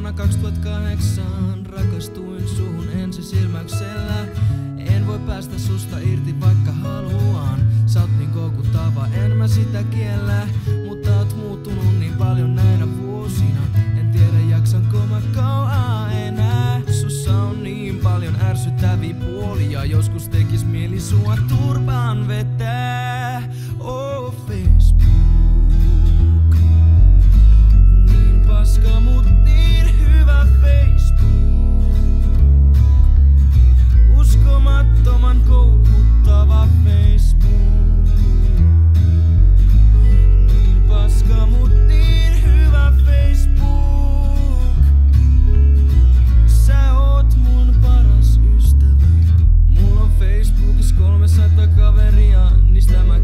Vuonna 2008 rakastuin suhun ensisilmäyksellä. En voi päästä susta irti vaikka haluan. Sä oot niin koukuttava, en mä sitä kiellä. Mutta oot muuttunut niin paljon näinä vuosina. En tiedä jaksanko mä kauaa enää. Sussa on niin paljon ärsyttäviä puolia. Joskus tekis mieli sua turpaan vetää. Oh Facebook, niin paska mut niin hyvä Facebook. Uskomattoman koukuttava Facebook. Niin paska mut niin hyvä Facebook. Sä oot mun paras ystävä. Mulla on Facebookissa 300 kaveria, niistä mä 20%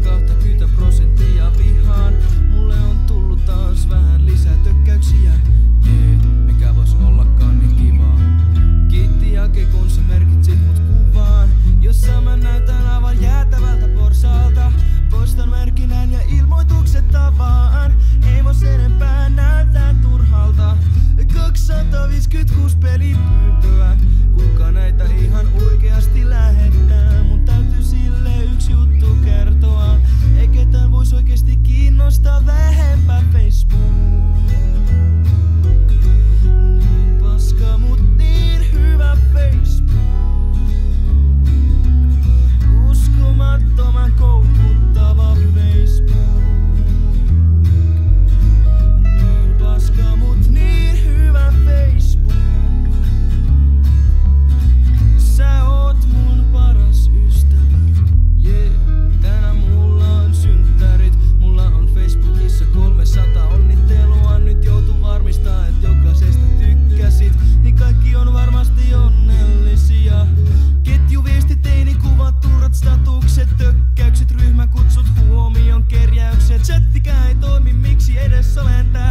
vihaan. Mulle on tullut taas vähän lisää tökkäyksiä. Mikä vois ollakaan niin kivaa. Kiitti Jake kun sä merkitsit mut kuvaan, jossa mä näytän aivan jäätävältä porsaalta. Poistan merkinän ja ilmoitukset tavaan. Ei vois enempää näyttää turhalta. 256 pelipyyntöä. Kuka näitä ihan oikeasti lähettää? Mun täytyy sille yksi juttu kertoa. Ei ketään vois oikeesti kiinnostaa vähempää Facebook. Niin paska mut niin hyvä Facebook. Uskomattoman koukuttava Facebook. Niin paska mut niin hyvä Facebook. Sä oot mun paras ystävä. Yeah. Tänään mulla on synttärit. Mulla on Facebookissa 300 onnittelua. Nyt joutuu varmistaa, et jokaisesta tykkäsit. Niin kaikki on varmasti onnellisia. Ketjuviestit, teinikuvat, turrat, statukset, tökkäykset, ryhmäkutsut, huomion kerjäykset. Chattikään ei toimi, miksi edes olen täällä?